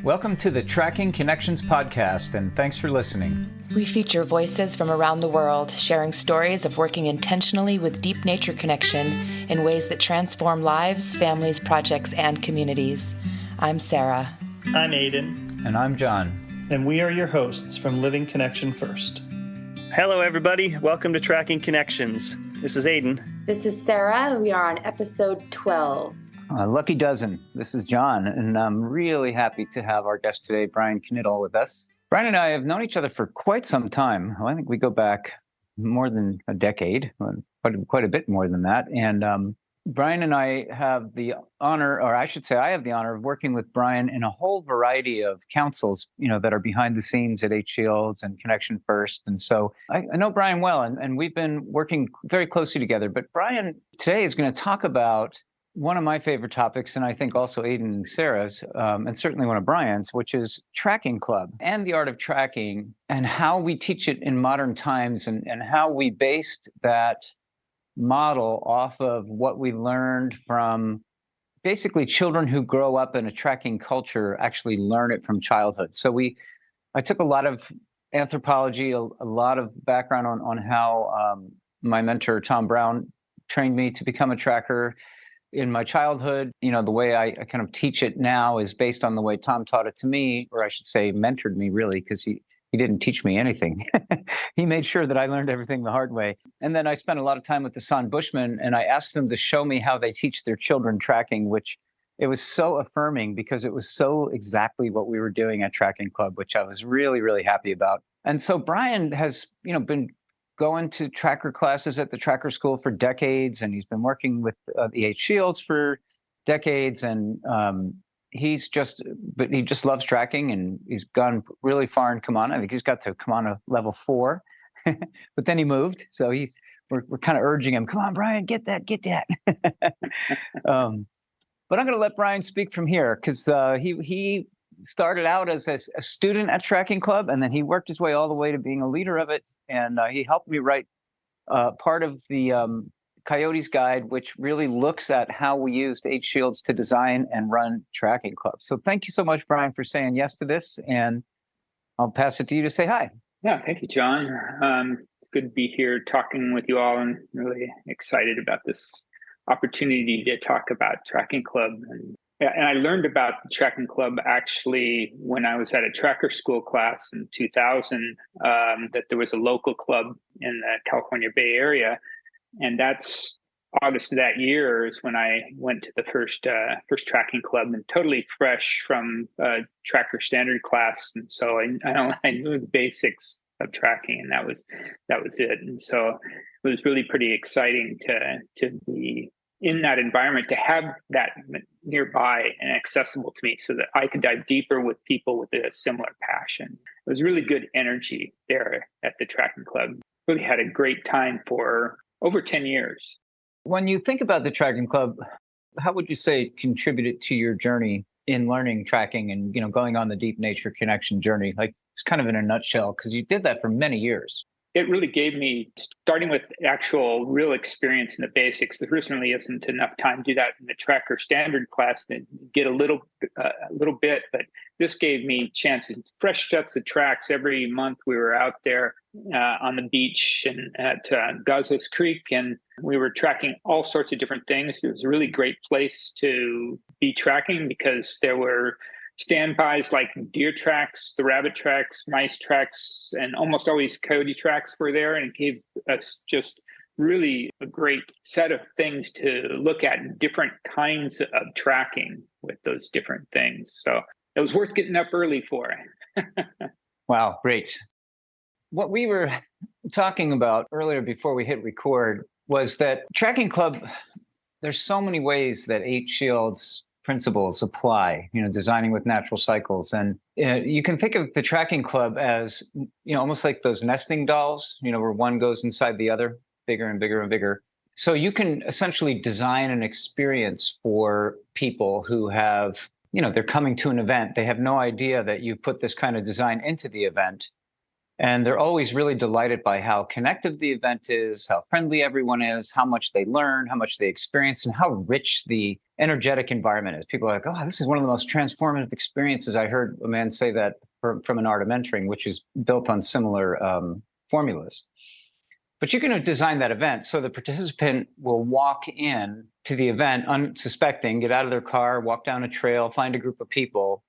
Welcome to the Tracking Connections podcast, and thanks for listening. We feature voices from around the world, sharing stories of working intentionally with deep nature connection in ways that transform lives, families, projects, and communities. I'm Sarah. I'm Aiden. And I'm Jon. And we are your hosts from Living Connection First. Hello, everybody. Welcome to Tracking Connections. This is Aiden. This is Sarah. We are on episode 12. Lucky dozen. This is Jon, and I'm really happy to have our guest today, Brian Knittel, with us. Brian and I have known each other for quite some time. Well, I think we go back more than a decade, quite a bit more than that. And Brian and I have the honor, or I should say I have the honor of working with Brian in a whole variety of councils, that are behind the scenes at H Shields and Connection First. And so I know Brian well, and we've been working very closely together. But Brian today is going to talk about one of my favorite topics, and I think also Aiden and Sarah's, and certainly one of Brian's, which is Tracking Club and the art of tracking and how we teach it in modern times and how we based that model off of what we learned from basically children who grow up in a tracking culture actually learn it from childhood. So I took a lot of anthropology, a lot of background on how my mentor, Tom Brown, trained me to become a tracker in my childhood. The way I kind of teach it now is based on the way Tom taught it to me, or I should say mentored me, really, because he didn't teach me anything. He made sure that I learned everything the hard way. And then I spent a lot of time with the San Bushmen, and I asked them to show me how they teach their children tracking, which it was so affirming because it was so exactly what we were doing at Tracking Club, which I was really, really happy about. And so Brian has, been going to tracker classes at the tracker school for decades, and he's been working with the H Shields for decades, and he just loves tracking, and he's gone really far in Kamana. I think he's got to Kamana level 4, but then he moved. So we're kind of urging him, come on, Brian, get that. But I'm going to let Brian speak from here because he started out as a student at Tracking Club, and then he worked his way all the way to being a leader of it. And he helped me write part of the Coyote's Guide, which really looks at how we used H Shields to design and run Tracking Club. So thank you so much, Brian, for saying yes to this. And I'll pass it to you to say hi. Yeah, thank you, Jon. It's good to be here talking with you all, and really excited about this opportunity to talk about Tracking Club. And I learned about the Tracking Club actually when I was at a tracker school class in 2000, that there was a local club in the California Bay Area. And that's August of that year is when I went to the first Tracking Club, and totally fresh from tracker standard class. And so I knew the basics of tracking, and that was it. And so it was really pretty exciting to be in that environment, to have that nearby and accessible to me so that I could dive deeper with people with a similar passion. It was really good energy there at the Tracking Club. Really had a great time for over 10 years. When you think about the Tracking Club, how would you say it contributed to your journey in learning tracking and, going on the deep nature connection journey? Like, it's kind of in a nutshell, because you did that for many years. It really gave me, starting with actual real experience in the basics. There certainly isn't enough time to do that in the tracker standard class, to get a little bit, but this gave me chances, fresh sets of tracks. Every month we were out there on the beach and at Gazos Creek, and we were tracking all sorts of different things. It was a really great place to be tracking because there were standbys like deer tracks, the rabbit tracks, mice tracks, and almost always coyote tracks were there. And it gave us just really a great set of things to look at, different kinds of tracking with those different things. So it was worth getting up early for. Wow, great. What we were talking about earlier before we hit record was that Tracking Club, there's so many ways that H Shields principles apply, designing with natural cycles. And you can think of the Tracking Club as, almost like those nesting dolls, where one goes inside the other, bigger and bigger and bigger. So you can essentially design an experience for people who have, they're coming to an event. They have no idea that you put this kind of design into the event. And they're always really delighted by how connective the event is, how friendly everyone is, how much they learn, how much they experience, and how rich the energetic environment is. People are like, oh, this is one of the most transformative experiences. I heard a man say that from an art of mentoring, which is built on similar formulas. But you can design that event so the participant will walk in to the event unsuspecting, get out of their car, walk down a trail, find a group of people.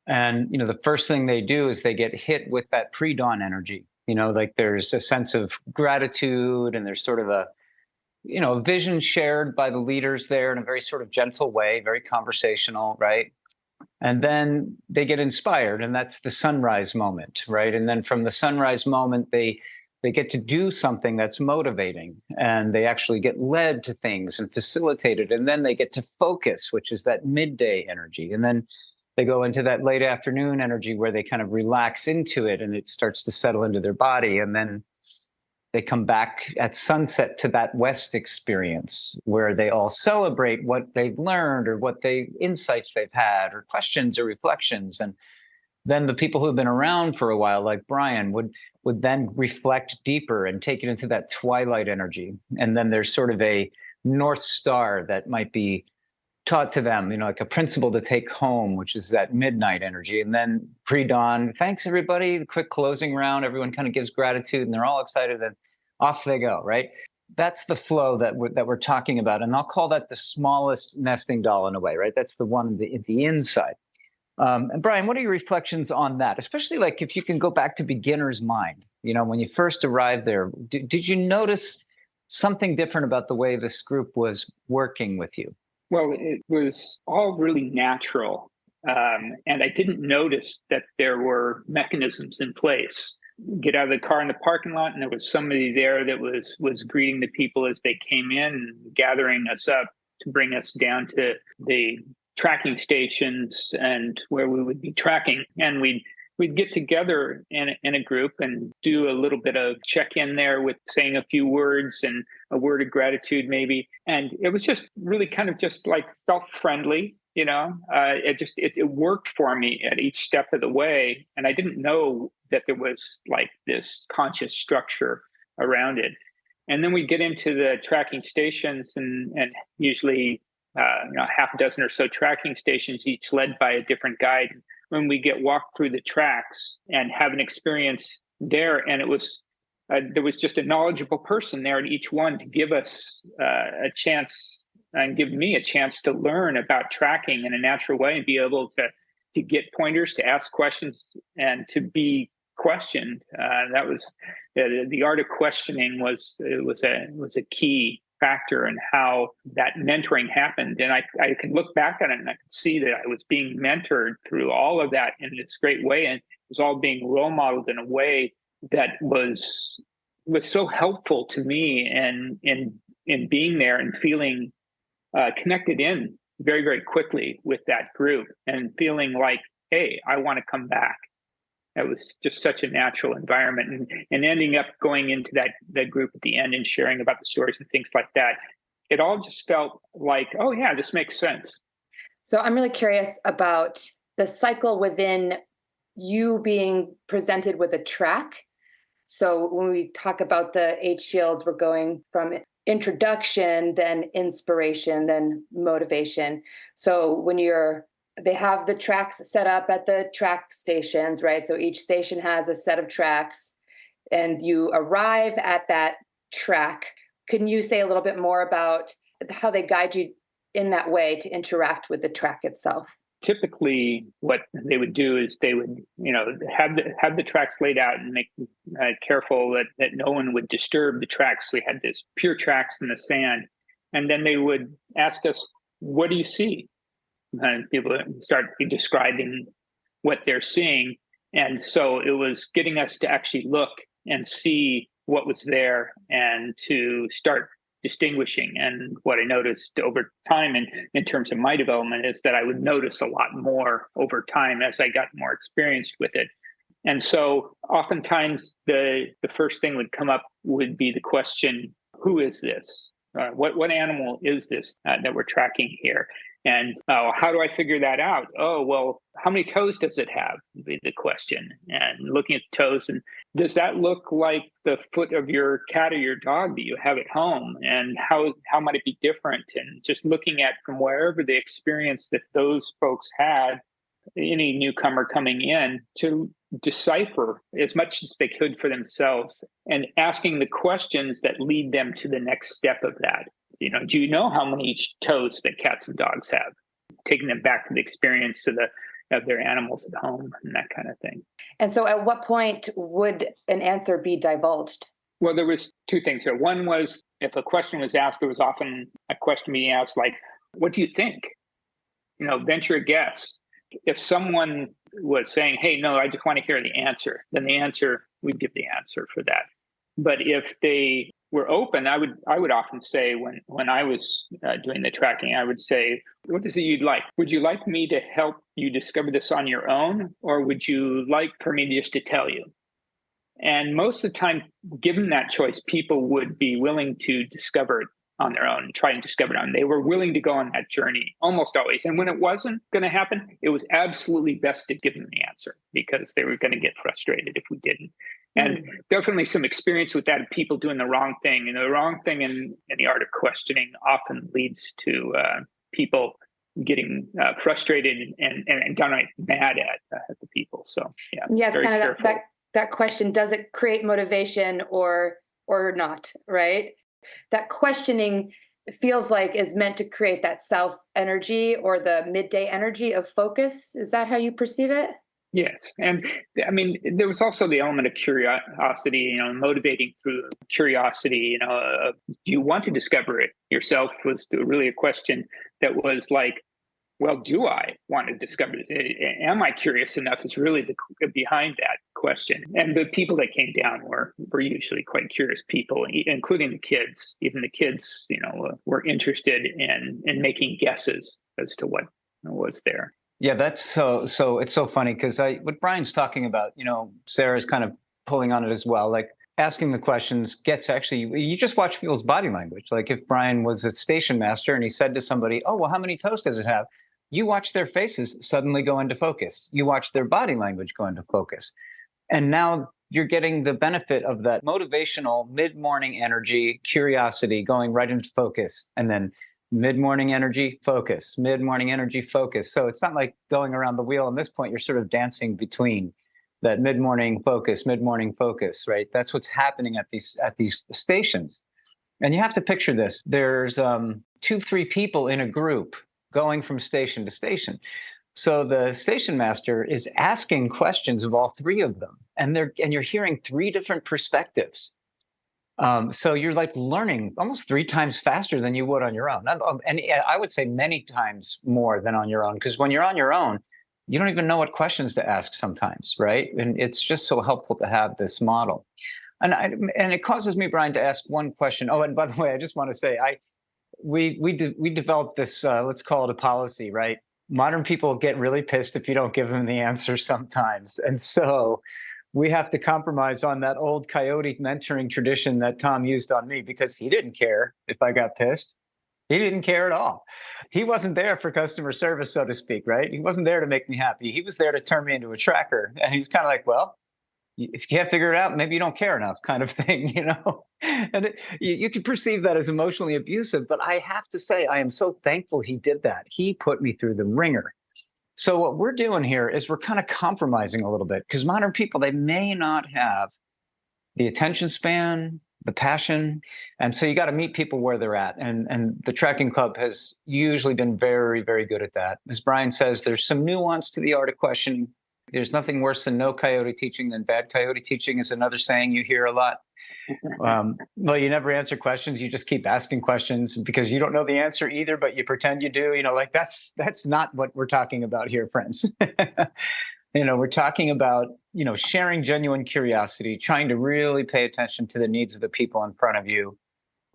And, the first thing they do is they get hit with that pre-dawn energy. Like there's a sense of gratitude and there's sort of a vision shared by the leaders there in a very sort of gentle way, very conversational, right? And then they get inspired, and that's the sunrise moment, right? And then from the sunrise moment, they get to do something that's motivating, and they actually get led to things and facilitated. And then they get to focus, which is that midday energy. And then they go into that late afternoon energy where they kind of relax into it and it starts to settle into their body. And then they come back at sunset to that West experience where they all celebrate what they've learned or insights they've had or questions or reflections. And then the people who've been around for a while, like Brian, would then reflect deeper and take it into that twilight energy. And then there's sort of a North Star that might be taught to them, like a principle to take home, which is that midnight energy. And then pre-dawn, thanks everybody, the quick closing round, everyone kind of gives gratitude and they're all excited and off they go, right? That's the flow that we're talking about. And I'll call that the smallest nesting doll in a way, right? That's the one at the inside. And Brian, what are your reflections on that? Especially like if you can go back to beginner's mind, when you first arrived there, did you notice something different about the way this group was working with you? Well, it was all really natural. And I didn't notice that there were mechanisms in place. Get out of the car in the parking lot, and there was somebody there that was greeting the people as they came in and gathering us up to bring us down to the tracking stations and where we would be tracking. And we'd get together in a group and do a little bit of check-in there with saying a few words and a word of gratitude maybe. And it was just really kind of just like felt friendly, it worked for me at each step of the way. And I didn't know that there was like this conscious structure around it. And then we get into the tracking stations and usually half a dozen or so tracking stations, each led by a different guide. When we get walked through the tracks and have an experience there, and there was just a knowledgeable person there at each one to give us a chance and give me a chance to learn about tracking in a natural way and be able to get pointers, to ask questions, and to be questioned. That was the art of questioning was a key factor in how that mentoring happened. And I can look back on it and I can see that I was being mentored through all of that in this great way. And it was all being role modeled in a way that was so helpful to me and in being there and feeling connected in very, very quickly with that group and feeling like, hey, I want to come back. It was just such a natural environment, and ending up going into that group at the end and sharing about the stories and things like that. It all just felt like, oh yeah, this makes sense. So I'm really curious about the cycle within you being presented with a track. So when we talk about the 8 shields, we're going from introduction, then inspiration, then motivation. So when they have the tracks set up at the track stations, right? So each station has a set of tracks and you arrive at that track. Can you say a little bit more about how they guide you in that way to interact with the track itself? Typically, what they would do is they would, have the tracks laid out and make careful that no one would disturb the tracks. So we had this pure tracks in the sand. And then they would ask us, what do you see? And people start describing what they're seeing. And so it was getting us to actually look and see what was there and to start distinguishing. And what I noticed over time in terms of my development is that I would notice a lot more over time as I got more experienced with it. And so oftentimes the first thing would come up would be the question, who is this? What animal is this that we're tracking here? And how do I figure that out? Oh, well, how many toes does it have? be the question. And looking at the toes, and does that look like the foot of your cat or your dog that you have at home? And how might it be different? And just looking at from wherever the experience that those folks had, any newcomer coming in, to decipher as much as they could for themselves and asking the questions that lead them to the next step of that. Do you know how many toes that cats and dogs have? Taking them back to the experience of their animals at home and that kind of thing. And so at what point would an answer be divulged? Well, there was two things here. One was if a question was asked, there was often a question being asked like, what do you think? Venture a guess. If someone was saying, hey, no, I just want to hear the answer, then we'd give the answer for that. But if they were open, I would often say when I was doing the tracking, I would say, what is it you'd like? Would you like me to help you discover this on your own? Or would you like for me just to tell you? And most of the time, given that choice, people would be willing to discover it on their own, try and discover it on. They were willing to go on that journey almost always. And when it wasn't going to happen, it was absolutely best to give them the answer because they were going to get frustrated if we didn't. And definitely some experience with that of people doing the wrong thing. And the wrong thing in the art of questioning often leads to people getting frustrated and downright mad at the people. So yeah, it's kind of that question: does it create motivation or not? Right. That questioning feels like is meant to create that south energy or the midday energy of focus. Is that how you perceive it? Yes. And I mean, there was also the element of curiosity, motivating through curiosity, do you want to discover it yourself was really a question that was like, well, do I want to discover it? Am I curious enough is really the behind that question. And the people that came down were usually quite curious people, including the kids. Even the kids, were interested in making guesses as to what was there. Yeah, that's so it's so funny because what Brian's talking about, Sarah's kind of pulling on it as well. Like asking the questions you just watch people's body language. Like if Brian was a station master and he said to somebody, oh, well, how many toes does it have? You watch their faces suddenly go into focus. You watch their body language go into focus. And now you're getting the benefit of that motivational mid-morning energy, curiosity going right into focus. And then mid-morning energy, focus, mid-morning energy, focus. So it's not like going around the wheel. At this point, you're sort of dancing between that mid-morning focus, right? That's what's happening at these stations. And you have to picture this. There's 2-3 people in a group going from station to station. So the station master is asking questions of all 3 of them. And you're hearing 3 different perspectives. So you're like learning almost 3 times faster than you would on your own. And I would say many times more than on your own, because when you're on your own, you don't even know what questions to ask sometimes, right? And it's just so helpful to have this model. And it causes me, Brian, to ask one question. Oh, and by the way, I just want to say, we developed this, let's call it a policy, right? Modern people get really pissed if you don't give them the answer sometimes. And so we have to compromise on that old coyote mentoring tradition that Tom used on me, because he didn't care if I got pissed. He didn't care at all. He wasn't there for customer service, so to speak, right? He wasn't there to make me happy. He was there to turn me into a tracker. And he's kind of like, well, if you can't figure it out, maybe you don't care enough, kind of thing, And you can perceive that as emotionally abusive, but I have to say, I am so thankful he did that. He put me through the ringer. So what we're doing here is we're kind of compromising a little bit, because modern people, they may not have the attention span, the passion. And so you got to meet people where they're at. And the Tracking Club has usually been very, very good at that. As Brian says, there's some nuance to the art of questioning. There's nothing worse than no coyote teaching than bad coyote teaching is another saying you hear a lot. Well, you never answer questions. You just keep asking questions because you don't know the answer either, but you pretend you do. That's not what we're talking about here, friends. We're talking about, sharing genuine curiosity, trying to really pay attention to the needs of the people in front of you,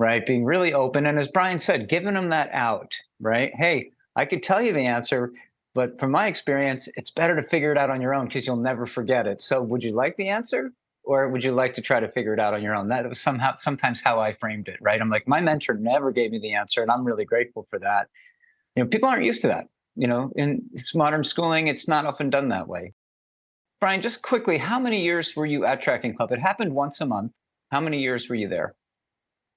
right? Being really open. And as Brian said, giving them that out, right? Hey, I could tell you the answer, but from my experience, it's better to figure it out on your own because you'll never forget it. So would you like the answer? Or would you like to try to figure it out on your own? That was sometimes how I framed it, right? I'm like, my mentor never gave me the answer, and I'm really grateful for that. People aren't used to that. In modern schooling, it's not often done that way. Brian, just quickly, how many years were you at Tracking Club? It happened once a month. How many years were you there?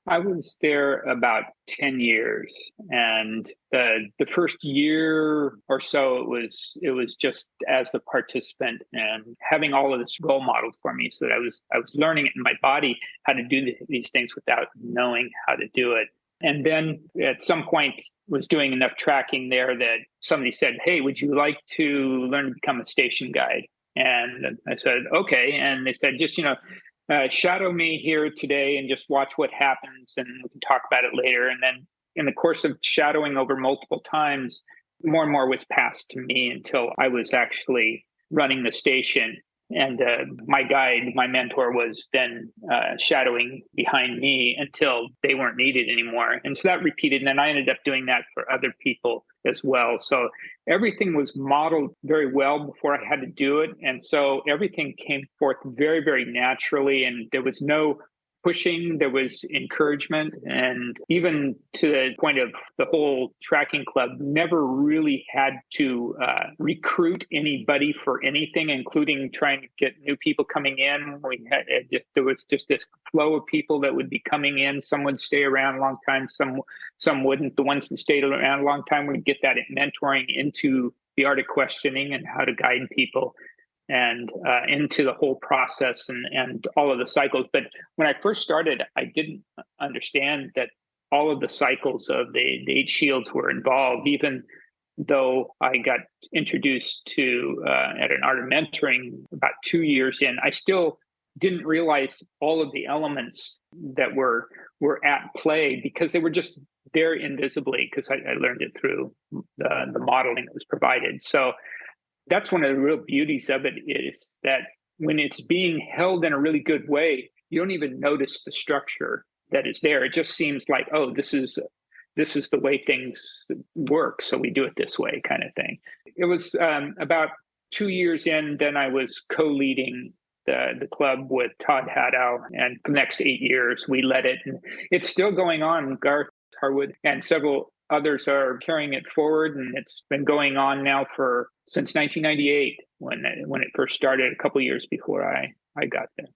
I was there about 10 years, and the first year or so it was just as a participant and having all of this role modeled for me, so that I was learning it in my body how to do these things without knowing how to do it. And then at some point was doing enough tracking there that somebody said, "Hey, would you like to learn to become a station guide?" And I said, "Okay." And they said, "Just shadow me here today and just watch what happens, and we can talk about it later." And then in the course of shadowing over multiple times, more and more was passed to me until I was actually running the station. And my guide, my mentor, was then shadowing behind me until they weren't needed anymore. And so that repeated. And then I ended up doing that for other people as well. So everything was modeled very well before I had to do it. And so everything came forth very, very naturally. And there was no pushing, there was encouragement. And even to the point of the whole tracking club, never really had to recruit anybody for anything, including trying to get new people coming in. There was just this flow of people that would be coming in. Some would stay around a long time, some wouldn't. The ones that stayed around a long time would get that mentoring into the art of questioning and how to guide people, and into the whole process and all of the cycles. But when I first started, I didn't understand that all of the cycles of the 8 shields were involved, even though I got introduced to at an art of mentoring about 2 years in. I still didn't realize all of the elements that were at play, because they were just there invisibly, because I learned it through the modeling that was provided. So that's one of the real beauties of it, is that when it's being held in a really good way, you don't even notice the structure that is there. It just seems like, oh, this is the way things work, so we do it this way, kind of thing. It was about 2 years in, then I was co-leading the club with Todd Haddow, and for the next 8 years we led it, and it's still going on. Garth Harwood and several others are carrying it forward, and it's been going on now since 1998, when it first started, a couple of years before I got there.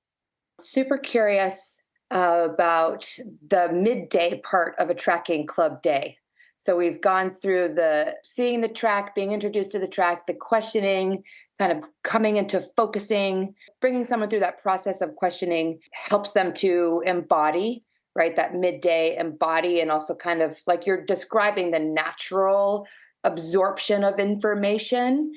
Super curious about the midday part of a tracking club day. So we've gone through the seeing the track, being introduced to the track, the questioning, kind of coming into focusing, bringing someone through that process of questioning helps them to embody, right? That midday embody, and also kind of like you're describing the natural absorption of information.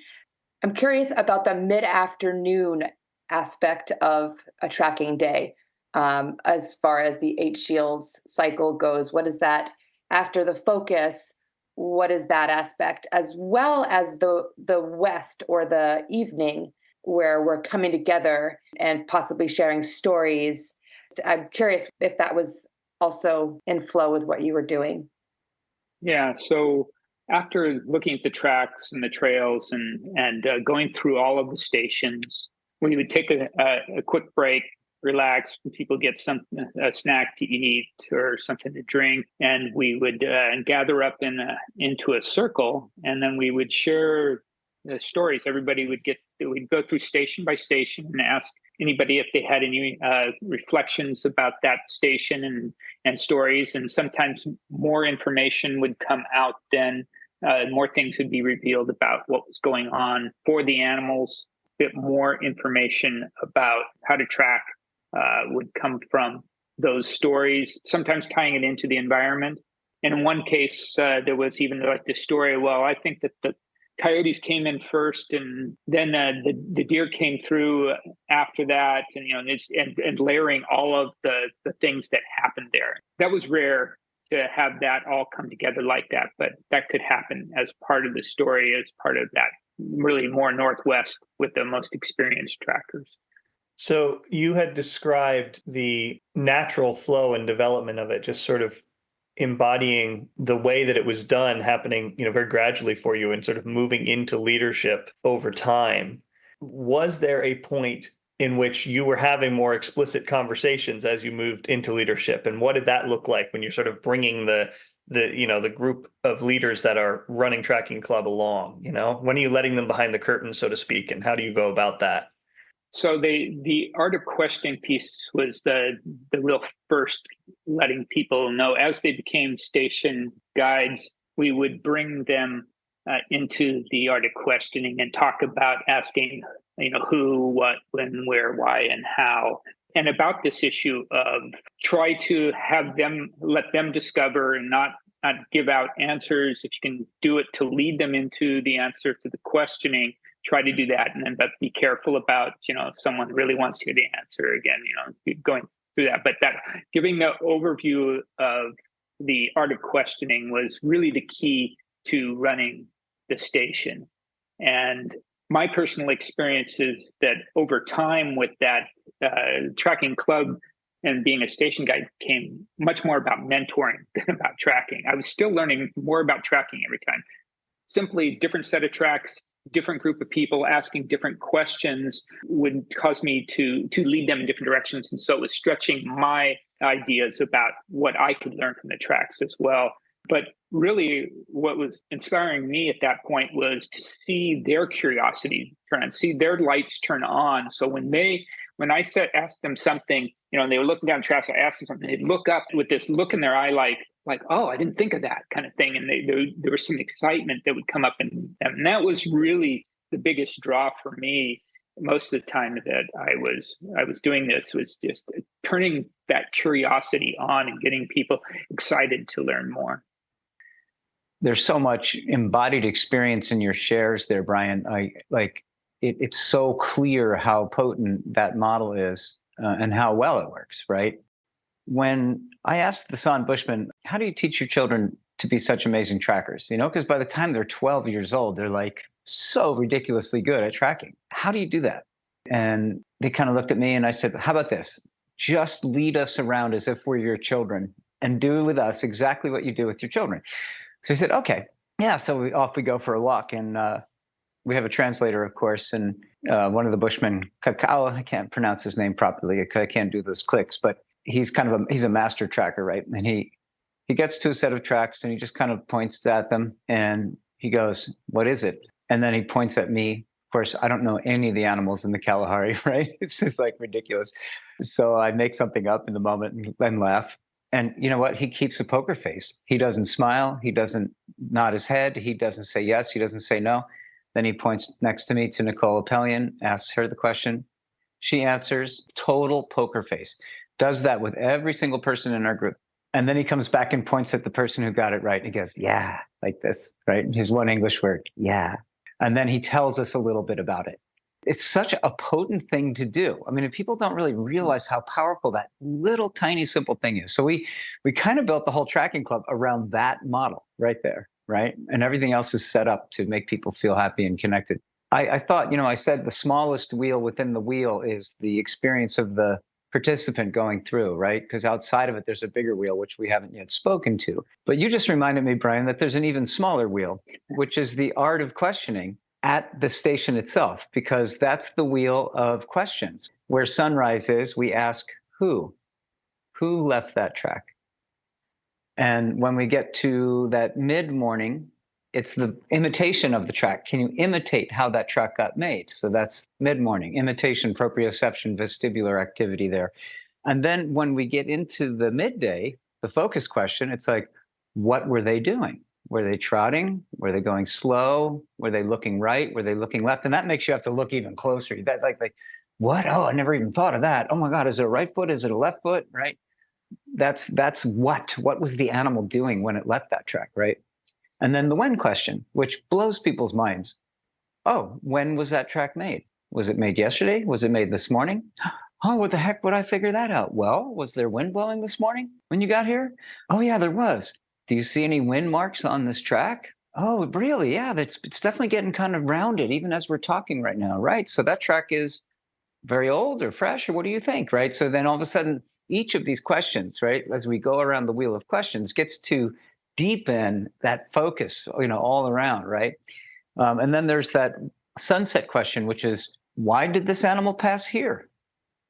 I'm curious about the mid-afternoon aspect of a tracking day. As far as the 8 shields cycle goes, what is that after the focus? What is that aspect, as well as the west or the evening, where we're coming together and possibly sharing stories? I'm curious if that was also in flow with what you were doing. Yeah. So after looking at the tracks and the trails and going through all of the stations, we would take a quick break, relax, people get a snack to eat or something to drink, and we would gather up into a circle, and then we would share the stories. We'd go through station by station and ask anybody if they had any reflections about that station and stories. And sometimes more information would come out, then more things would be revealed about what was going on for the animals. A bit more information about how to track would come from those stories, sometimes tying it into the environment. And in one case, there was even like the story, well, I think that the coyotes came in first, and then the deer came through after that, and layering all of the things that happened there. That was rare to have that all come together like that, but that could happen as part of the story, as part of that really more Northwest with the most experienced trackers. So you had described the natural flow and development of it, just sort of embodying the way that it was done, happening, very gradually for you and sort of moving into leadership over time. Was there a point in which you were having more explicit conversations as you moved into leadership? And what did that look like when you're sort of bringing the group of leaders that are running Tracking Club along? When are you letting them behind the curtain, so to speak, and how do you go about that? So the art of questioning piece was the real first, letting people know as they became station guides, we would bring them into the art of questioning and talk about asking, who, what, when, where, why, and how. And about this issue of try to let them discover and not give out answers. If you can do it to lead them into the answer to the questioning, try to do that. And then, but be careful about, if someone really wants to hear the answer again, going through that. But that giving the overview of the art of questioning was really the key to running the station. And my personal experience is that over time with that tracking club and being a station guide came much more about mentoring than about tracking. I was still learning more about tracking every time. Simply different set of tracks, different group of people asking different questions would cause me to lead them in different directions. And so it was stretching my ideas about what I could learn from the tracks as well. But really what was inspiring me at that point was to see their curiosity turn on, see their lights turn on. So when I asked them something, and they were looking down tracks, I asked them something, they'd look up with this look in their eye like, oh, I didn't think of that kind of thing. And there was some excitement that would come up in them. And that was really the biggest draw for me most of the time that I was doing this, was just turning that curiosity on and getting people excited to learn more. There's so much embodied experience in your shares there, Brian. It's so clear how potent that model is and how well it works, right? When I asked the San Bushman, how do you teach your children to be such amazing trackers? Because by the time they're 12 years old, they're like so ridiculously good at tracking. How do you do that? And they kind of looked at me and I said, how about this? Just lead us around as if we're your children and do with us exactly what you do with your children. So he said, okay, yeah. So off we go for a walk. And we have a translator, of course. And one of the Bushmen, Kakao, I can't pronounce his name properly. I can't do those clicks, but he's he's a master tracker, right? And he gets to a set of tracks and he just kind of points at them and he goes, what is it? And then he points at me. Of course, I don't know any of the animals in the Kalahari, right? It's just like ridiculous. So I make something up in the moment and laugh. And you know what? He keeps a poker face. He doesn't smile. He doesn't nod his head. He doesn't say yes. He doesn't say no. Then he points next to me to Nicole Appelian, asks her the question. She answers, total poker face. Does that with every single person in our group. And then he comes back and points at the person who got it right. And he goes, yeah, like this, right? His one English word, yeah. And then he tells us a little bit about it. It's such a potent thing to do. I mean, if people don't really realize how powerful that little tiny simple thing is. So we kind of built the whole tracking club around that model right there, right? And everything else is set up to make people feel happy and connected. I thought, I said the smallest wheel within the wheel is the experience of the participant going through, right? Because outside of it, there's a bigger wheel, which we haven't yet spoken to. But you just reminded me, Brian, that there's an even smaller wheel, which is the art of questioning at the station itself, because that's the wheel of questions. Where sunrise is, we ask who left that track? And when we get to that mid-morning, it's the imitation of the track. Can you imitate how that track got made? So that's mid-morning, imitation, proprioception, vestibular activity there. And then when we get into the midday, the focus question, it's like, what were they doing? Were they trotting? Were they going slow? Were they looking right? Were they looking left? And that makes you have to look even closer. That like what? Oh, I never even thought of that. Oh my God, is it a right foot? Is it a left foot? Right? That's what was the animal doing when it left that track, right? And then the when question, which blows people's minds. Oh, when was that track made? Was it made yesterday? Was it made this morning? Oh, what the heck would I figure that out? Well, was there wind blowing this morning when you got here? Oh yeah, there was. Do you see any wind marks on this track? Oh, really? Yeah, it's definitely getting kind of rounded, even as we're talking right now, right? So that track is very old or fresh, or what do you think, right? So then all of a sudden, each of these questions, right, as we go around the wheel of questions, gets to deepen that focus, all around, right? And then there's that sunset question, which is, why did this animal pass here?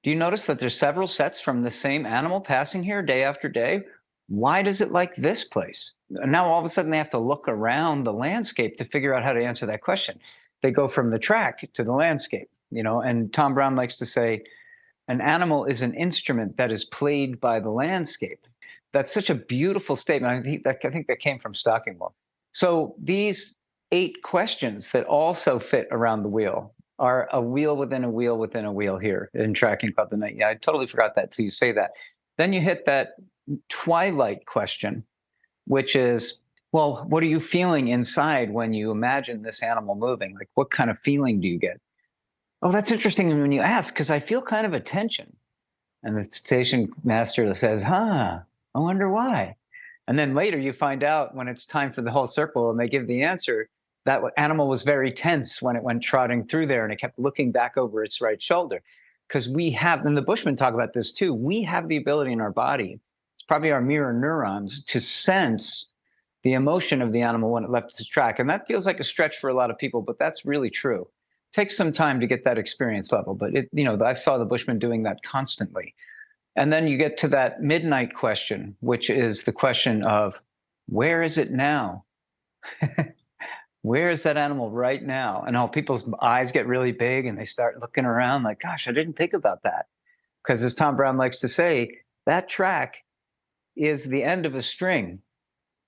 Do you notice that there's several sets from the same animal passing here day after day? Why does it like this place? And now all of a sudden they have to look around the landscape to figure out how to answer that question. They go from the track to the landscape. and Tom Brown likes to say, an animal is an instrument that is played by the landscape. That's such a beautiful statement. I think that came from Stockingwell. So these 8 questions that also fit around the wheel are a wheel within a wheel within a wheel here in Tracking Club tonight. Yeah, I totally forgot that till you say that. Then you hit that twilight question, which is, well, what are you feeling inside when you imagine this animal moving? Like, what kind of feeling do you get? Oh, that's interesting when you ask, because I feel kind of a tension. And the station master says, I wonder why. And then later you find out when it's time for the whole circle and they give the answer, that animal was very tense when it went trotting through there and it kept looking back over its right shoulder. Because we have, and the Bushmen talk about this too, we have the ability in our body, it's probably our mirror neurons, to sense the emotion of the animal when it left its track. And that feels like a stretch for a lot of people, but that's really true. It takes some time to get that experience level, but I saw the Bushmen doing that constantly. And then you get to that midnight question, which is the question of, where is it now? Where is that animal right now? And all people's eyes get really big and they start looking around like, gosh, I didn't think about that. Because as Tom Brown likes to say, that track is the end of a string.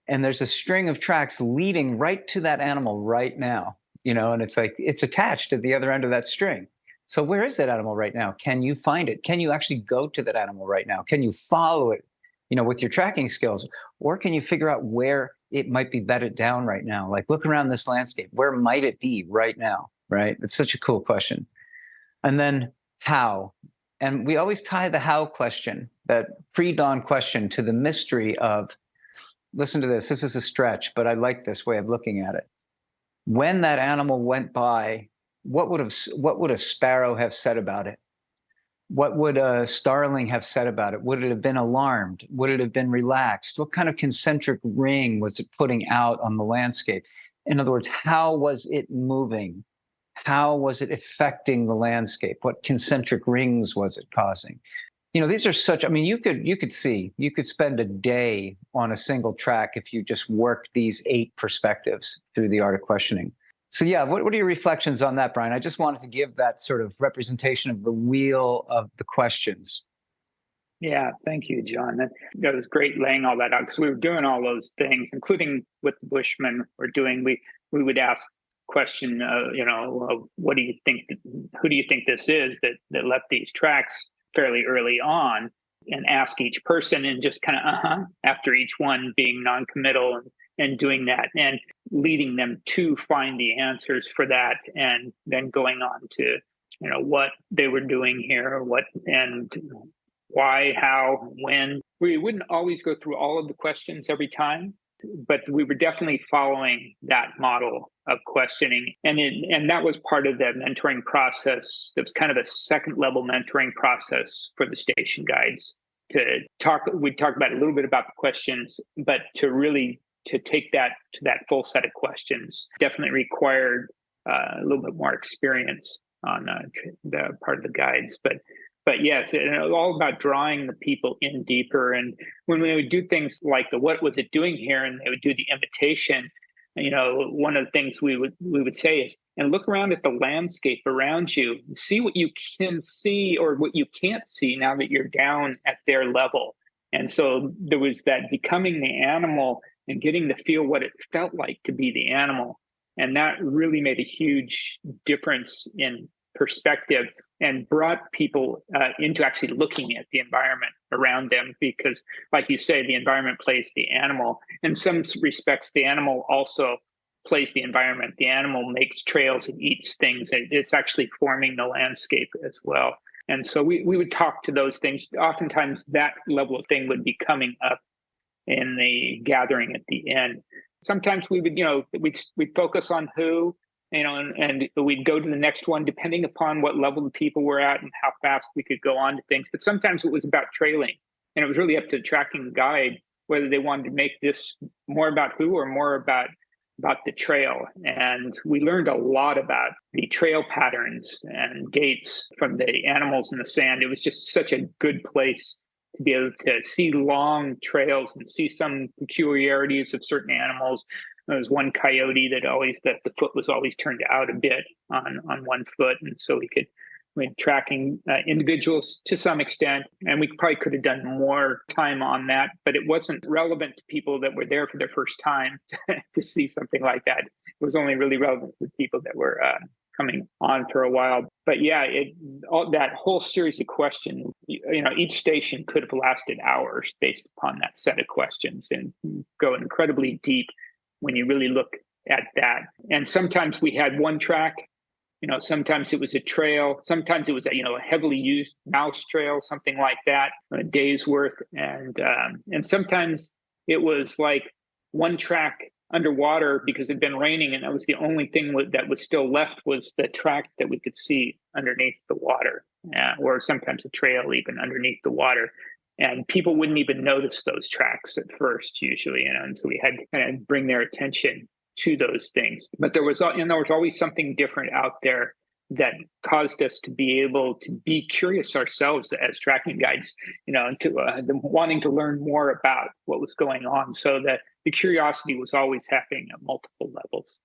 And there's a string of tracks leading right to that animal right now, and it's like, it's attached at the other end of that string. So where is that animal right now? Can you find it? Can you actually go to that animal right now? Can you follow it, with your tracking skills? Or can you figure out where it might be bedded down right now? Like, look around this landscape. Where might it be right now, right? It's such a cool question. And then how? And we always tie the how question, that pre-dawn question, to the mystery of, listen to this. This is a stretch, but I like this way of looking at it. When that animal went by, what would a sparrow have said about it? What would a starling have said about it? Would it have been alarmed? Would it have been relaxed? What kind of concentric ring was it putting out on the landscape? In other words, how was it moving? How was it affecting the landscape? What concentric rings was it causing? These are such, you could spend a day on a single track if you just worked these 8 perspectives through the art of questioning. So yeah, what are your reflections on that, Brian? I just wanted to give that sort of representation of the wheel of the questions. Yeah, thank you, Jon. That was great laying all that out, because we were doing all those things, including what the Bushmen were doing. We would ask question, what do you think? Who do you think this is that left these tracks fairly early on, and ask each person, and just kind of after each one, being non-committal and doing that and leading them to find the answers for that, and then going on to what they were doing here, what and why, how, when. We wouldn't always go through all of the questions every time, but we were definitely following that model of questioning. And that was part of the mentoring process. It was kind of a second level mentoring process for the station guides. We'd talk about a little bit about the questions, but to take that to that full set of questions definitely required a little bit more experience on the part of the guides. But yes, it was all about drawing the people in deeper. And when we would do things like what was it doing here, and they would do the invitation, one of the things we would say is, and look around at the landscape around you, see what you can see or what you can't see now that you're down at their level. And so there was that becoming the animal and getting to feel what it felt like to be the animal. And that really made a huge difference in perspective and brought people into actually looking at the environment around them, because, like you say, the environment plays the animal. In some respects, the animal also plays the environment. The animal makes trails and eats things. It's actually forming the landscape as well. And so we would talk to those things. Oftentimes that level of thing would be coming up in the gathering at the end. Sometimes we would, we'd focus on who, and we'd go to the next one depending upon what level the people were at and how fast we could go on to things. But sometimes it was about trailing, and it was really up to the tracking guide whether they wanted to make this more about who or more about the trail. And we learned a lot about the trail patterns and gaits from the animals in the sand. It was just such a good place to be able to see long trails and see some peculiarities of certain animals. There was one coyote that the foot was always turned out a bit on one foot. And so we're tracking individuals to some extent, and we probably could have done more time on that, but it wasn't relevant to people that were there for their first time to see something like that. It was only really relevant to people that were coming on for a while. But yeah, that whole series of questions, each station could have lasted hours based upon that set of questions and go incredibly deep when you really look at that. And sometimes we had one track, sometimes it was a trail, sometimes it was a heavily used mouse trail, something like that, a day's worth. And sometimes it was like one track underwater because it had been raining, and that was the only thing that was still left was the track that we could see underneath the water, or sometimes a trail even underneath the water. And people wouldn't even notice those tracks at first, usually, and so we had to kind of bring their attention to those things. But there was always something different out there that caused us to be able to be curious ourselves as tracking guides, to wanting to learn more about what was going on. So that the curiosity was always happening at multiple levels.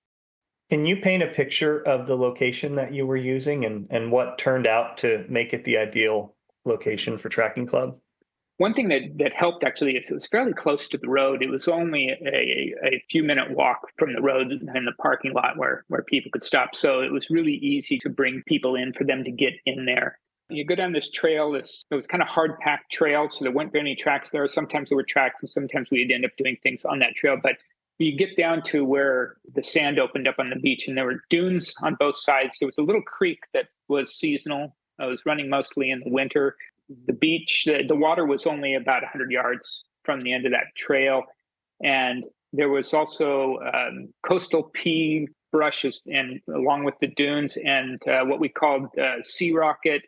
Can you paint a picture of the location that you were using and what turned out to make it the ideal location for Tracking Club? One thing that helped actually is it was fairly close to the road. It was only a few minute walk from the road and the parking lot where people could stop. So it was really easy to bring people in for them to get in there. You go down this trail, it was kind of hard packed trail, so there weren't any tracks there. Sometimes there were tracks and sometimes we'd end up doing things on that trail. But you get down to where the sand opened up on the beach and there were dunes on both sides. There was a little creek that was seasonal. It was running mostly in the winter. The beach, the water was only about 100 yards from the end of that trail. And there was also coastal pea brushes and along with the dunes and what we called sea rocket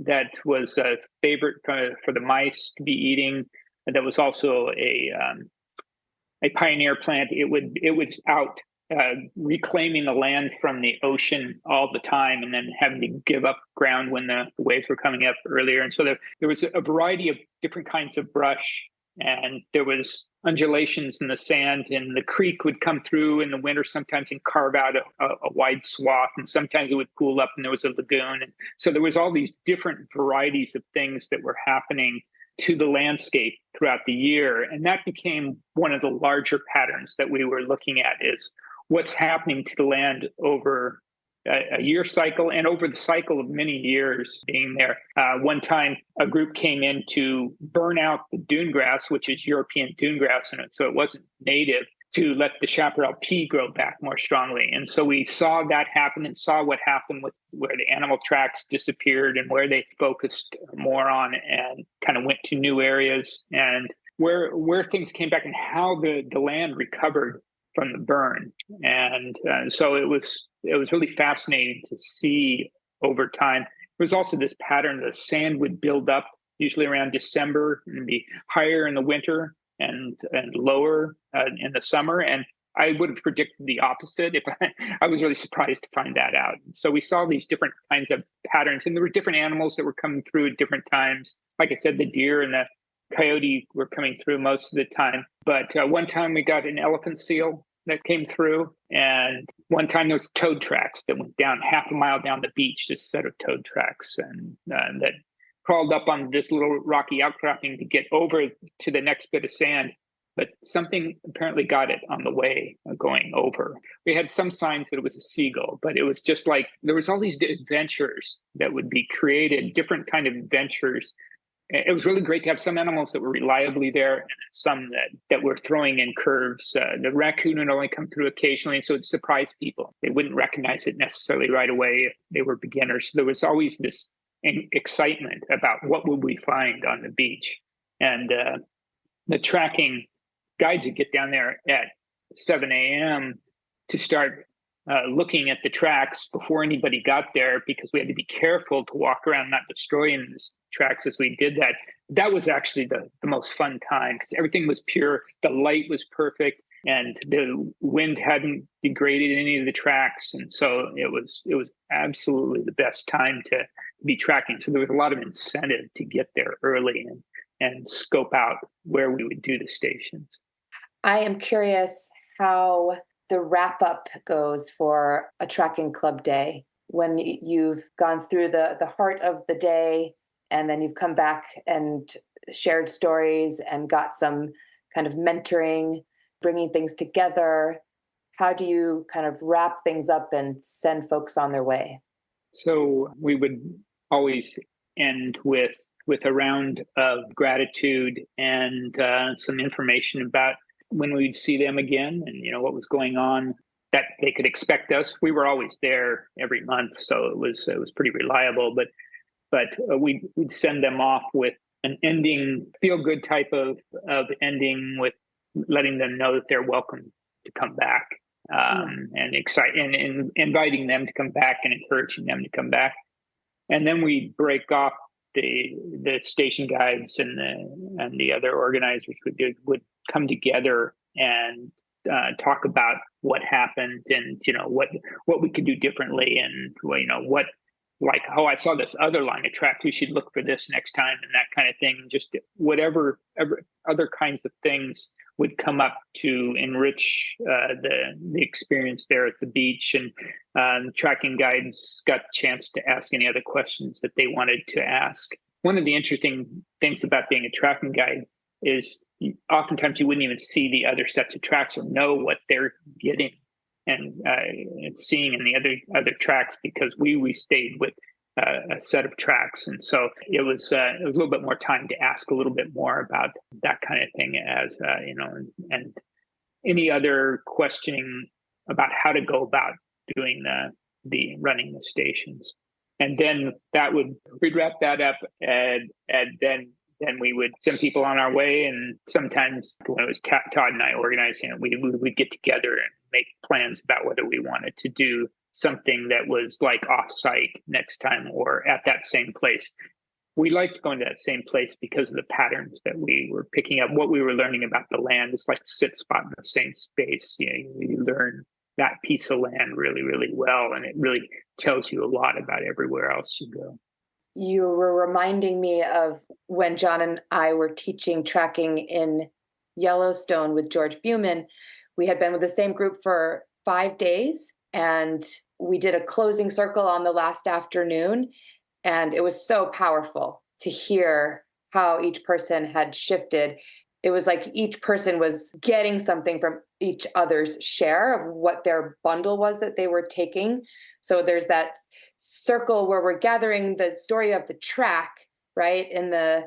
that was a favorite for the mice to be eating. And that was also a pioneer plant. It was out reclaiming the land from the ocean all the time and then having to give up ground when the waves were coming up earlier. And so there was a variety of different kinds of brush, and there was undulations in the sand, and the creek would come through in the winter sometimes and carve out a wide swath, and sometimes it would cool up and there was a lagoon. And so there was all these different varieties of things that were happening to the landscape throughout the year. And that became one of the larger patterns that we were looking at, is what's happening to the land over a year cycle and over the cycle of many years being there. One time, a group came in to burn out the dune grass, which is European dune grass, and so it wasn't native, to let the chaparral pea grow back more strongly. And so we saw that happen and saw what happened with where the animal tracks disappeared and where they focused more on and kind of went to new areas, and where things came back and how the land recovered from the burn. And so it was really fascinating to see over time. There was also this pattern: the sand would build up usually around December and be higher in the winter and lower in the summer. And I would have predicted the opposite if I was really surprised to find that out. So we saw these different kinds of patterns, and there were different animals that were coming through at different times. Like I said, the deer and the coyote were coming through most of the time. But one time we got an elephant seal that came through. And one time there was toad tracks that went down half a mile down the beach, just a set of toad tracks, and that crawled up on this little rocky outcropping to get over to the next bit of sand. But something apparently got it on the way going over. We had some signs that it was a seagull, but it was just like there was all these adventures that would be created, different kind of adventures. It was really great to have some animals that were reliably there and some that were throwing in curves. The raccoon would only come through occasionally, and so it surprised people. They wouldn't recognize it necessarily right away if they were beginners. So there was always this excitement about what would we find on the beach. And the tracking guides would get down there at 7 a.m. to start looking at the tracks before anybody got there, because we had to be careful to walk around, not destroying the tracks as we did that. That was actually the most fun time, because everything was pure. The light was perfect, and the wind hadn't degraded any of the tracks. And so it was absolutely the best time to be tracking. So there was a lot of incentive to get there early and scope out where we would do the stations. I am curious how the wrap up goes for a tracking club day, when you've gone through the heart of the day, and then you've come back and shared stories and got some kind of mentoring, bringing things together. How do you kind of wrap things up and send folks on their way? So we would always end with a round of gratitude and some information about when we'd see them again, and what was going on, that they could expect us. We were always there every month, so it was pretty reliable. But we'd send them off with an ending, feel good type of ending, with letting them know that they're welcome to come back, and inviting them to come back and encouraging them to come back. And then we break off the station guides and the other organizers would come together and talk about what happened, and what we could do differently, and what, like, oh, I saw this other line of track, you should look for this next time, and that kind of thing. Just whatever other kinds of things would come up to enrich the experience there at the beach. And tracking guides got a chance to ask any other questions that they wanted to ask. One of the interesting things about being a tracking guide is oftentimes you wouldn't even see the other sets of tracks or know what they're getting and seeing in the other tracks, because we stayed with a set of tracks, and so it was a little bit more time to ask a little bit more about that kind of thing, as and any other questioning about how to go about doing the running the stations. And then we'd wrap that up, and then we would send people on our way. And sometimes when it was Todd and I organizing it, we'd get together and make plans about whether we wanted to do something that was like offsite next time or at that same place. We liked going to that same place because of the patterns that we were picking up, what we were learning about the land. It's like sit spot in the same space. You learn that piece of land really, really well, and it really tells you a lot about everywhere else you go. You were reminding me of when Jon and I were teaching tracking in Yellowstone with George Buman. We had been with the same group for 5 days, and we did a closing circle on the last afternoon. And it was so powerful to hear how each person had shifted. It was like each person was getting something from each other's share of what their bundle was that they were taking. So there's that circle where we're gathering the story of the track, right, in the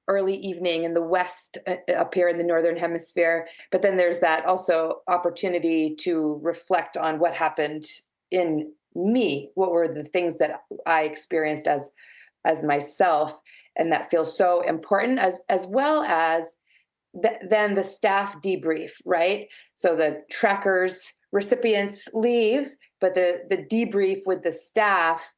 early evening in the West, up here in the Northern Hemisphere. But then there's that also opportunity to reflect on what happened in me. What were the things that I experienced as myself? And that feels so important, as well as then the staff debrief, right? So the trackers, recipients leave, but the debrief with the staff,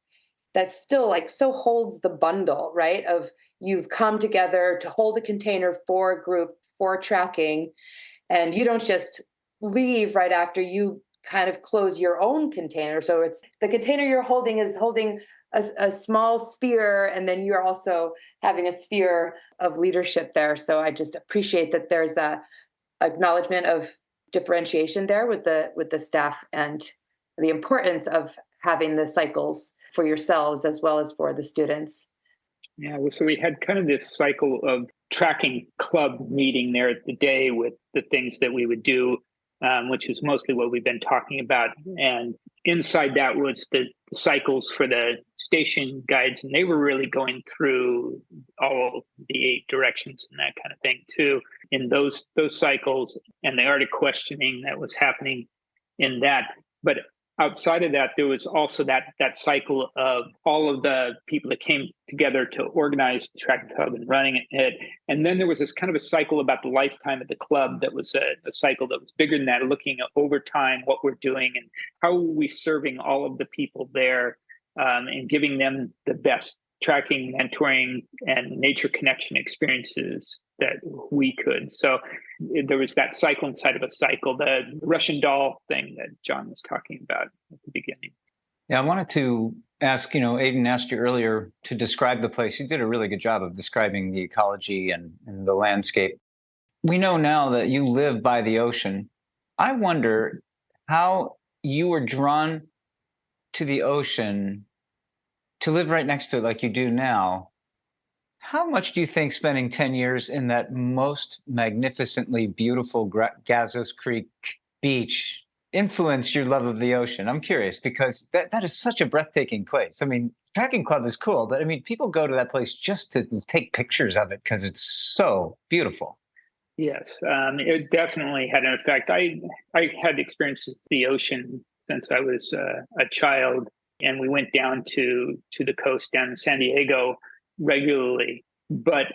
that still like so holds the bundle, right? Of you've come together to hold a container for a group, for tracking, and you don't just leave right after you kind of close your own container. So it's the container you're holding is holding a small sphere, and then you're also having a sphere of leadership there. So I just appreciate that there's a acknowledgement of differentiation there with the staff, and the importance of having the cycles for yourselves as well as for the students. Yeah, so we had kind of this cycle of tracking club meeting there at the day with the things that we would do, which is mostly what we've been talking about. And inside that was the cycles for the station guides, and they were really going through all the 8 directions and that kind of thing too in those cycles, and the art of questioning that was happening in that. But outside of that, there was also that cycle of all of the people that came together to organize the tracking club and running it. And then there was this kind of a cycle about the lifetime of the club that was a cycle that was bigger than that, looking at over time what we're doing and how are we serving all of the people there, and giving them the best tracking, mentoring, and nature connection experiences that we could. So there was that cycle inside of a cycle, the Russian doll thing that Jon was talking about at the beginning. Yeah, I wanted to ask, Aiden asked you earlier to describe the place. You did a really good job of describing the ecology and the landscape. We know now that you live by the ocean. I wonder how you were drawn to the ocean to live right next to it like you do now. How much do you think spending 10 years in that most magnificently beautiful Gazos Creek beach influenced your love of the ocean? I'm curious because that is such a breathtaking place. I mean, Tracking Club is cool, but I mean, people go to that place just to take pictures of it because it's so beautiful. Yes, it definitely had an effect. I had experienced the ocean since I was a child, and we went down to the coast down in San Diego regularly. But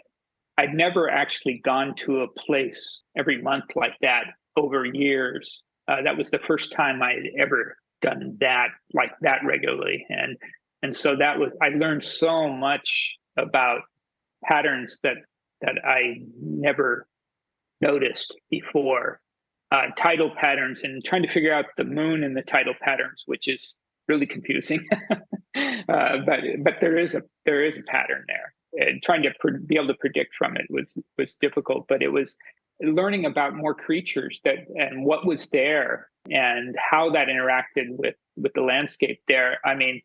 I'd never actually gone to a place every month like that over years. That was the first time I'd ever done that like that regularly, and so that was I learned so much about patterns that I never noticed before, tidal patterns, and trying to figure out the moon and the tidal patterns, which is really confusing. But there is a pattern there. And trying to be able to predict from it was difficult, but it was learning about more creatures and what was there and how that interacted with the landscape there. I mean,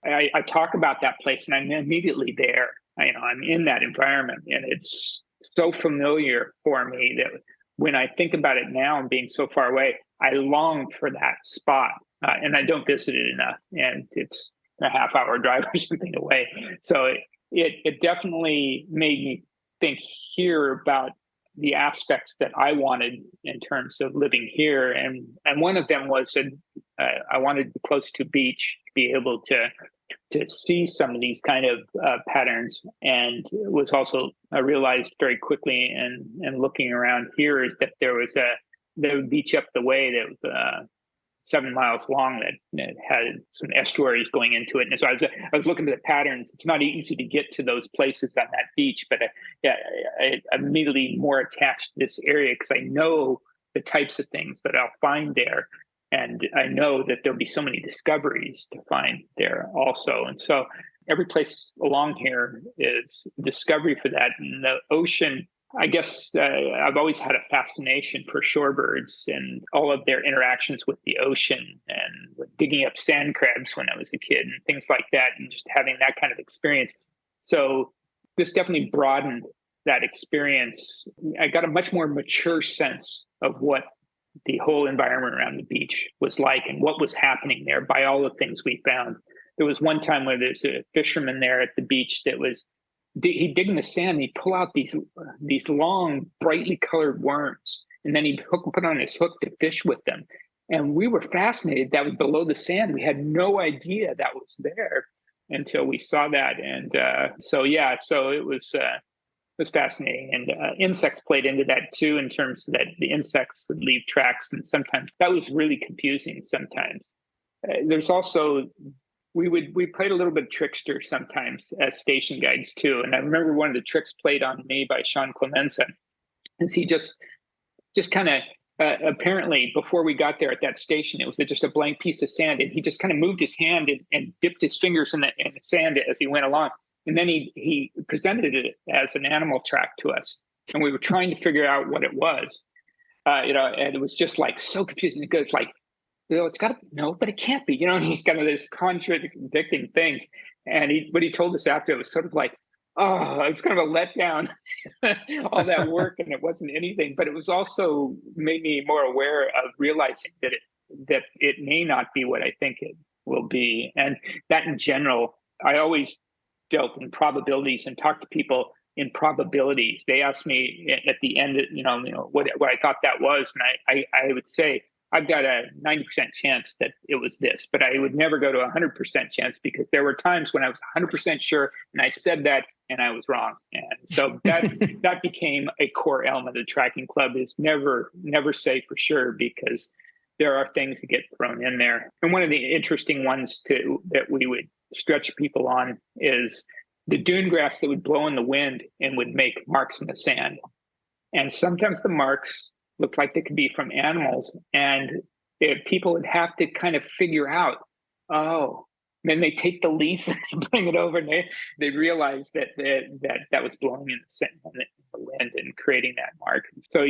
I talk about that place and I'm immediately there. I'm in that environment, and it's so familiar for me that when I think about it now and being so far away, I long for that spot, and I don't visit it enough. And it's a half-hour drive or something away. So it definitely made me think here about the aspects that I wanted in terms of living here, and one of them was that I wanted close to beach, be able to see some of these kind of patterns, and it was also I realized very quickly and looking around here is that there was a beach up the way that was 7 miles long that had some estuaries going into it, and so I was looking at the patterns. It's not easy to get to those places on that beach, but I immediately more attached to this area because I know the types of things that I'll find there. And I know that there'll be so many discoveries to find there also. And so every place along here is discovery for that. And the ocean, I guess I've always had a fascination for shorebirds and all of their interactions with the ocean, and digging up sand crabs when I was a kid and things like that, and just having that kind of experience. So this definitely broadened that experience. I got a much more mature sense of what the whole environment around the beach was like and what was happening there by all the things we found. There was one time where there's a fisherman there at the beach that was, he'd dig in the sand and he'd pull out these long, brightly colored worms, and then he'd put on his hook to fish with them. And we were fascinated that was below the sand. We had no idea that was there until we saw that. And so it was fascinating. And insects played into that too, in terms of that the insects would leave tracks, and sometimes that was really confusing sometimes. There's also, we played a little bit of trickster sometimes as station guides too. And I remember one of the tricks played on me by Sean Clemenza is he just kind of, apparently before we got there at that station, it was just a blank piece of sand, and he just kind of moved his hand and dipped his fingers in the sand as he went along. And then he presented it as an animal track to us, and we were trying to figure out what it was, and it was just like so confusing. It goes like, it's got to no, but it can't be, and he's kind of this contradicting things. And what he told us after, it was sort of like, oh, it's kind of a letdown, all that work, and it wasn't anything. But it was also made me more aware of realizing that it may not be what I think it will be, and that in general, I always dealt in probabilities and talked to people in probabilities. They asked me at the end, what I thought that was, and I would say I've got a 90% chance that it was this, but I would never go to 100% chance, because there were times when I was 100% sure and I said that and I was wrong. And so that became a core element of the Tracking Club, is never say for sure, because there are things that get thrown in there. And one of the interesting ones too that we would stretch people on is the dune grass that would blow in the wind and would make marks in the sand. And sometimes the marks looked like they could be from animals, and people would have to kind of figure out, then they take the leaf and they bring it over, and they realize that was blowing in the wind and creating that mark. So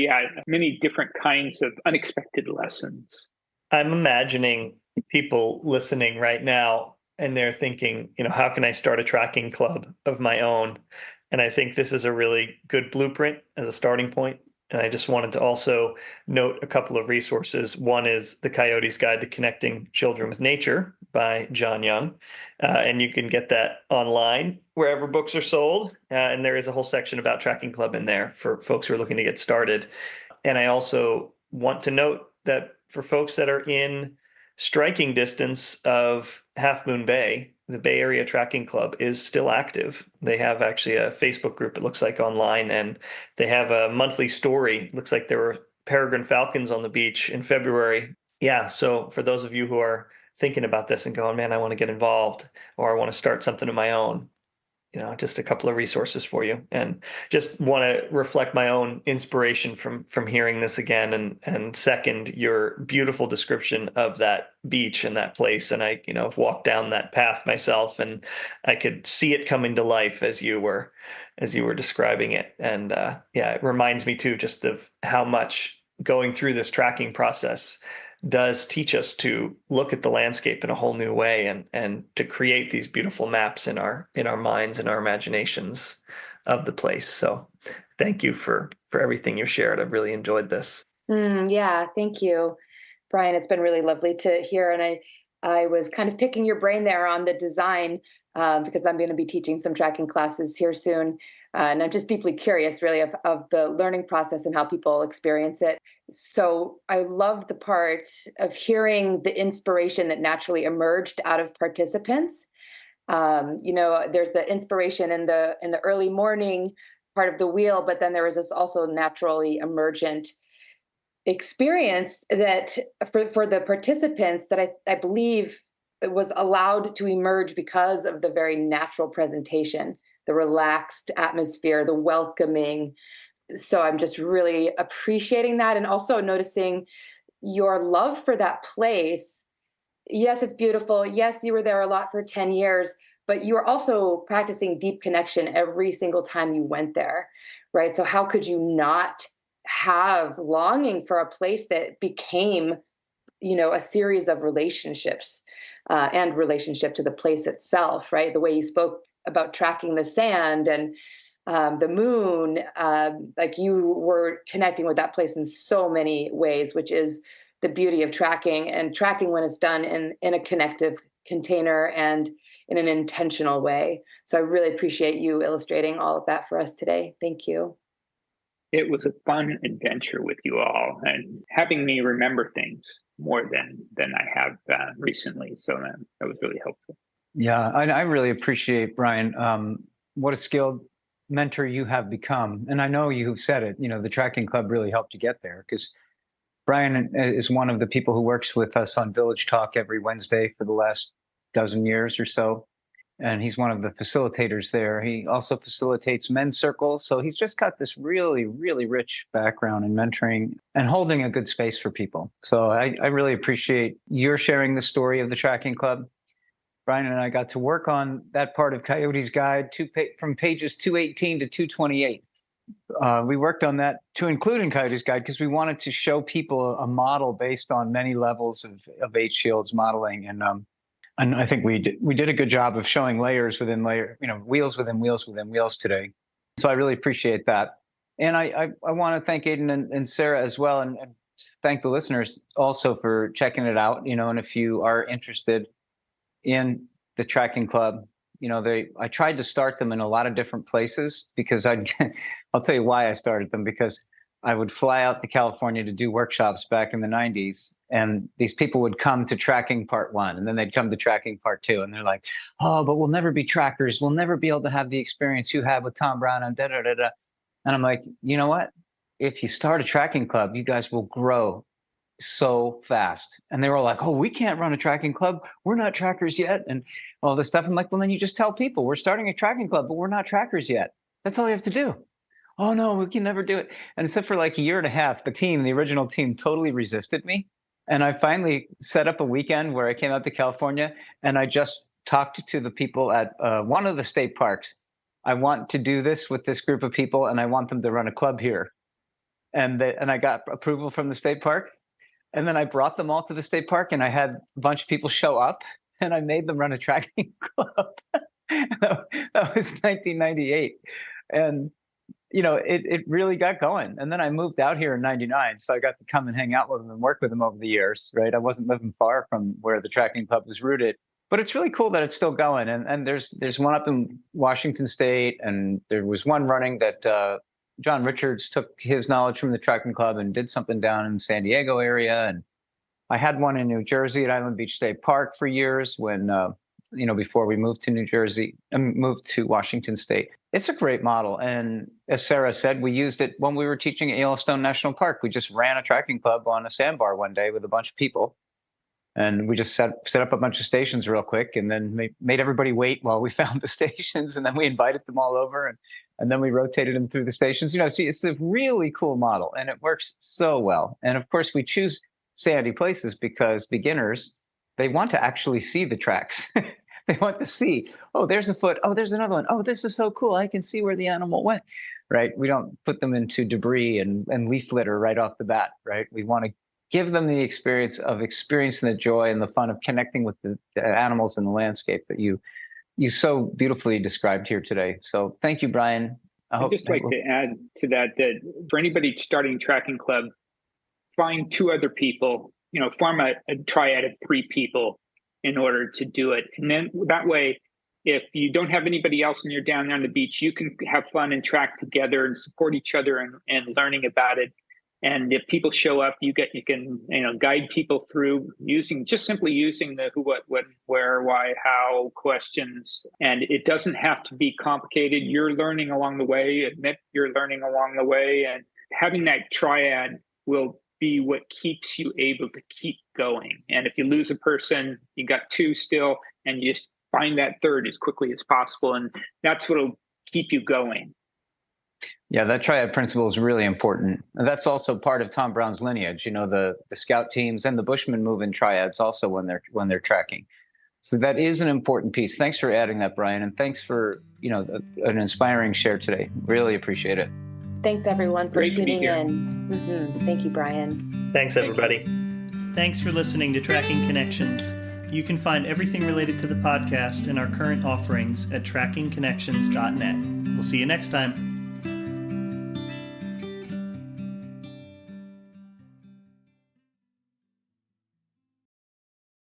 many different kinds of unexpected lessons. I'm imagining people listening right now, and they're thinking, how can I start a tracking club of my own? And I think this is a really good blueprint as a starting point. And I just wanted to also note a couple of resources. One is The Coyote's Guide to Connecting Children with Nature by Jon Young. And you can get that online wherever books are sold. And there is a whole section about Tracking Club in there for folks who are looking to get started. And I also want to note that for folks that are in striking distance of Half Moon Bay, the Bay Area Tracking Club is still active. They have actually a Facebook group, it looks like, online, and they have a monthly story. It looks like there were peregrine falcons on the beach in February. Yeah, so for those of you who are thinking about this and going, man, I want to get involved, or I want to start something of my own, just a couple of resources for you, and just want to reflect my own inspiration from hearing this again, and second your beautiful description of that beach and that place. And I, have walked down that path myself, and I could see it coming to life as you were describing it. And it reminds me too, just of how much going through this tracking process does teach us to look at the landscape in a whole new way, and to create these beautiful maps in our minds and our imaginations of the place. So thank you for everything you shared. I've really enjoyed this. Yeah, thank you, Brian. It's been really lovely to hear. And I was kind of picking your brain there on the design, because I'm going to be teaching some tracking classes here soon. And I'm just deeply curious, really, of the learning process and how people experience it. So I love the part of hearing the inspiration that naturally emerged out of participants. There's the inspiration in the early morning part of the wheel, but then there was this also naturally emergent experience that for the participants that I believe it was allowed to emerge because of the very natural presentation, the relaxed atmosphere, the welcoming. So I'm just really appreciating that, and also noticing your love for that place. Yes, it's beautiful. Yes, you were there a lot for 10 years, but you were also practicing deep connection every single time you went there, right? So how could you not have longing for a place that became, a series of relationships, and relationship to the place itself, right? The way you spoke about tracking the sand and the moon, like you were connecting with that place in so many ways, which is the beauty of tracking, and tracking when it's done in a connective container and in an intentional way. So I really appreciate you illustrating all of that for us today. Thank you. It was a fun adventure with you all, and having me remember things more than I have recently. So that was really helpful. Yeah, I really appreciate, Brian, what a skilled mentor you have become. And I know you said it, the tracking club really helped you get there, because Brian is one of the people who works with us on Village Talk every Wednesday for the last dozen years or so. And he's one of the facilitators there. He also facilitates men's circles. So he's just got this really, really rich background in mentoring and holding a good space for people. So I really appreciate your sharing the story of the tracking club. Brian and I got to work on that part of Coyote's Guide from pages 218 to 228. We worked on that to include in Coyote's Guide because we wanted to show people a model based on many levels of H Shields modeling. And I think we did a good job of showing layers within layer, wheels within wheels within wheels today. So I really appreciate that. And I want to thank Aidan and Sarah as well, and thank the listeners also for checking it out. And if you are interested in the tracking club, I tried to start them in a lot of different places because I'll tell you why I started them, because I would fly out to California to do workshops back in the 90s. And these people would come to tracking part 1, and then they'd come to tracking part 2. And they're like, oh, but we'll never be trackers. We'll never be able to have the experience you had with Tom Brown and da da da da. And I'm like, you know what? If you start a tracking club, you guys will grow so fast. And they were all like, oh, we can't run a tracking club. We're not trackers yet. And all this stuff. I'm like, well, then you just tell people we're starting a tracking club, but we're not trackers yet. That's all you have to do. Oh, no, we can never do it. And except for like a year and a half, the original team totally resisted me. And I finally set up a weekend where I came out to California and I just talked to the people at one of the state parks. I want to do this with this group of people, and I want them to run a club here. And I got approval from the state park. And then I brought them all to the state park, and I had a bunch of people show up, and I made them run a tracking club. That was 1998. And, it really got going. And then I moved out here in 99. So I got to come and hang out with them and work with them over the years, right? I wasn't living far from where the tracking club was rooted. But it's really cool that it's still going. And there's one up in Washington State, and there was one running that John Richards took his knowledge from the tracking club and did something down in the San Diego area. And I had one in New Jersey at Island Beach State Park for years when, before we moved to New Jersey and moved to Washington State. It's a great model. And as Sarah said, we used it when we were teaching at Yellowstone National Park. We just ran a tracking club on a sandbar one day with a bunch of people. And we just set up a bunch of stations real quick, and then made everybody wait while we found the stations. And then we invited them all over, and then we rotated them through the stations. See, it's a really cool model, and it works so well. And of course, we choose sandy places because beginners, they want to actually see the tracks. They want to see, oh, there's a foot. Oh, there's another one. Oh, this is so cool. I can see where the animal went, right? We don't put them into debris and leaf litter right off the bat, right? We want to give them the experience of experiencing the joy and the fun of connecting with the animals in the landscape that you so beautifully described here today. So thank you, Brian. I'd just like to add to that for anybody starting tracking club, find 2 other people, form a triad of 3 people in order to do it. And then that way, if you don't have anybody else and you're down there on the beach, you can have fun and track together and support each other and learning about it. And if people show up, you can guide people through simply using the who, what, when, where, why, how questions. And it doesn't have to be complicated. You're learning along the way. Admit you're learning along the way. And having that triad will be what keeps you able to keep going. And if you lose a person, you got 2 still, and you just find that 3rd as quickly as possible. And that's what'll keep you going. Yeah, that triad principle is really important. And that's also part of Tom Brown's lineage. The scout teams and the Bushmen move in triads also when they're tracking. So that is an important piece. Thanks for adding that, Brian. And thanks for, an inspiring share today. Really appreciate it. Thanks, everyone, for Great tuning in. Thank you, Brian. Thanks, everybody. Thanks for listening to Tracking Connections. You can find everything related to the podcast and our current offerings at trackingconnections.net. We'll see you next time.